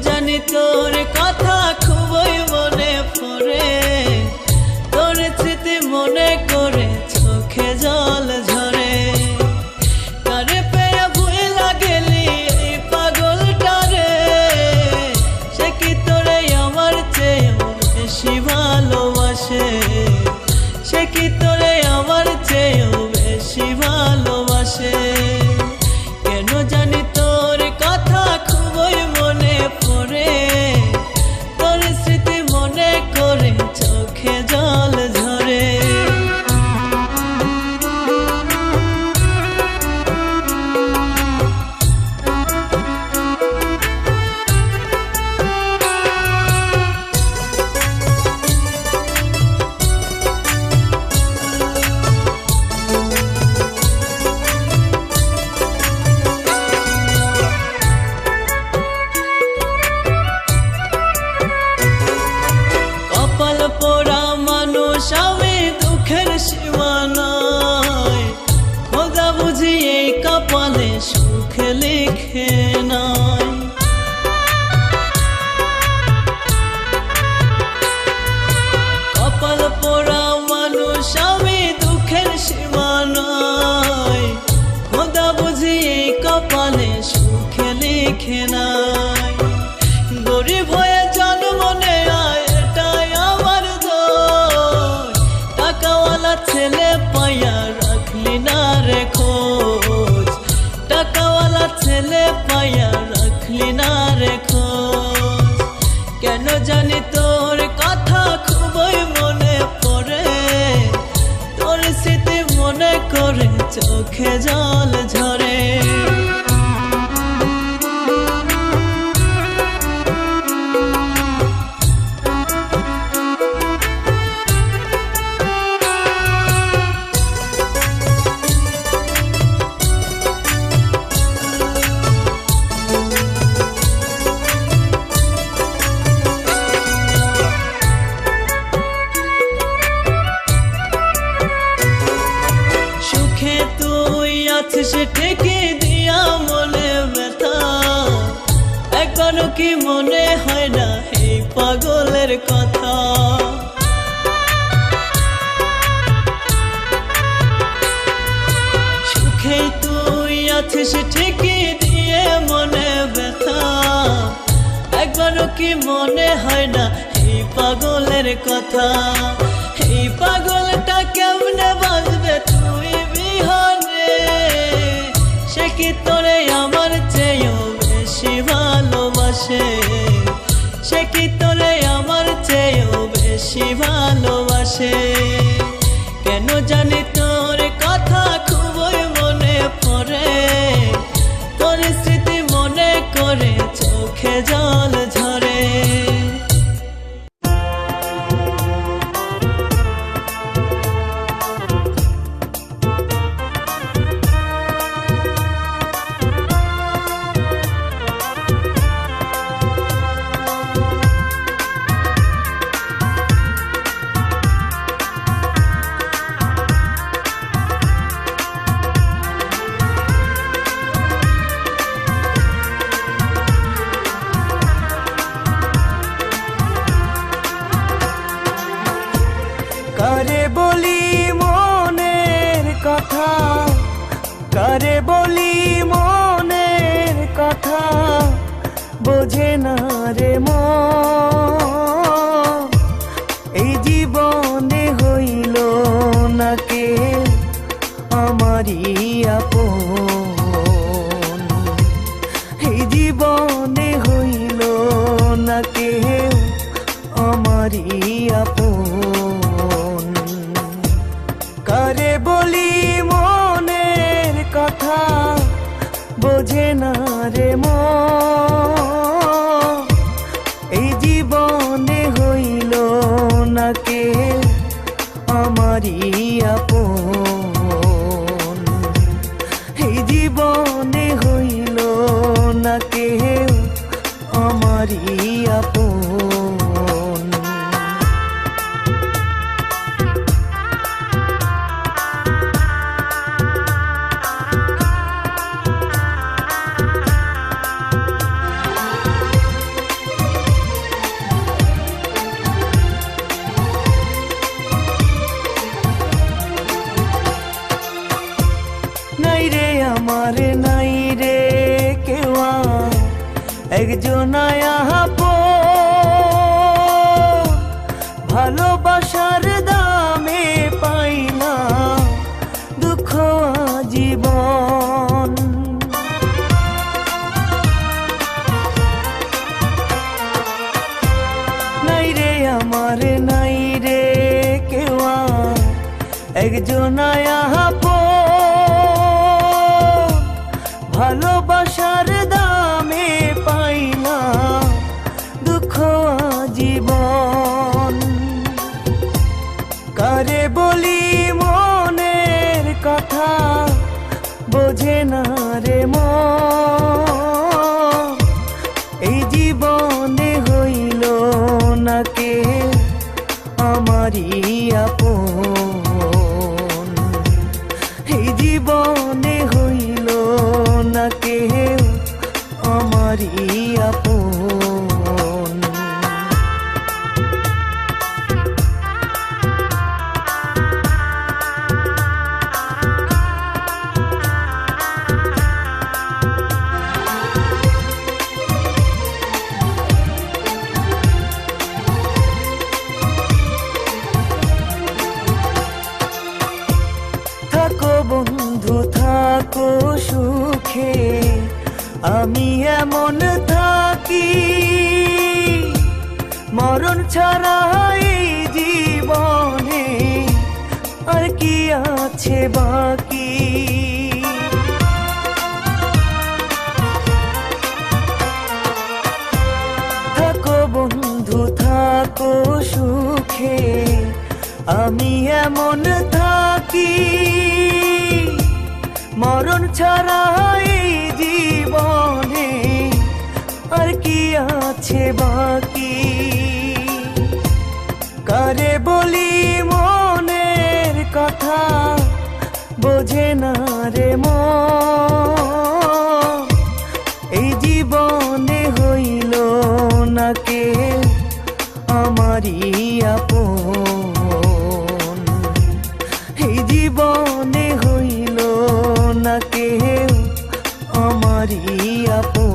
জানি তোর কথা খুবই মনে পড়ে, তোর স্মৃতি মনে করে চোখে জল ঝরে। কারে পেয়ে ভুইলা গেলি এই পাগলটারে, সে কি তোরে আমার চেয়েও বেশি ভালোবাসে, সে কি তোরে আমার চেয়েও বেশি ভালোবাসে। কেন জানি তোর কথা খুবই মনে পড়ে, তোর স্মৃতি মনে করে চোখে জল ঝরে। কপাল পোড়া মানুষ আমি, দুঃখের সীমানায়, খোদা বুঝি এই কপালে সুখ লিখে নাই। কপাল পোড়া মানুষ আমি, দুঃখের সীমানায়, খোদা বুঝি এই কপালে সুখ লিখে নাই। গরিব হয়ে জন্ম নেয় এটাই আমার দোষ, টাকাওয়ালা ছেলে পাইয়া রাখলি না রে খোঁজ, টাকাওয়ালা ছেলে পাইয়া রাখলি না রে খোঁজ। কেন জানি তোর কথা খুবই মনে পড়ে, তোর স্মৃতি মনে করে চোখে জল ঝরে। সুখে তুই আছিস ঠিকই দিয়া মনে ব্যথা, একবারও কি মনে হয় না এই পাগলের কথা। সুখে তুই আছিস ঠিকই দিয়ে মনে ব্যথা, একবারও কি মনে হয় না এই পাগলের কথা। এই পাগলটা কেমনে বাঁচবে তুই বিহনে, সে কি তোরে আমার চেয়েও বেশি ভালোবাসে, সে কি তোরে আমার চেয়েও বেশি ভালোবাসে। কেন জানি তোর কথা খুবই মনে পড়ে, তোর স্মৃতি মনে করে চোখে জল ঝরে। কারে বলি মনের কথা, কারে বলি মনের কথা, বোঝে না রে মন। এই জীবনে হইল না কে আমারই আপন, এই জীবনে হইল না কে আমারই আপন। কারে বলি মনের কথা, বোঝে না রে মন। এই জীবনে হইল না কে আমারই আপন, এই জীবনে হইল না কে আমারই আপন। একজনায় আপন, ভালোবাসার দামে পাইলাম দুঃখ আজীবন। নাই রে আমার নাই রে কেউ আর, একজনায় আপন, ভালোবাসার দামে পাইলাম দুঃখ আজীবন। কারে বলি মনের কথা, বোঝে না রে মন, এই জীবনে হইল না কে আমারই আপন, এই জীবনে হইল না কে আমারই আপন। থাকো বন্ধু থাকো সুখে, আমি এমন থাকি, মরণ ছাড়া এই জীবনে আর কি আছে বাকি। থাকো বন্ধু থাকো সুখে, আমি এমন থাকি, মরণ ছাড়া এই জীবনে আর কি আছে বাকি। কারে বলি মনের কথা, বোঝে না রে মন, এই জীবনে হইল না কে আমারই আপন, এই জীবনে হইল না কে আমারই আপন।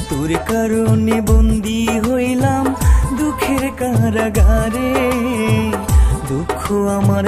তোর কারণে বন্দী হইলাম দুঃখের কারাগারে, দুঃখ আমার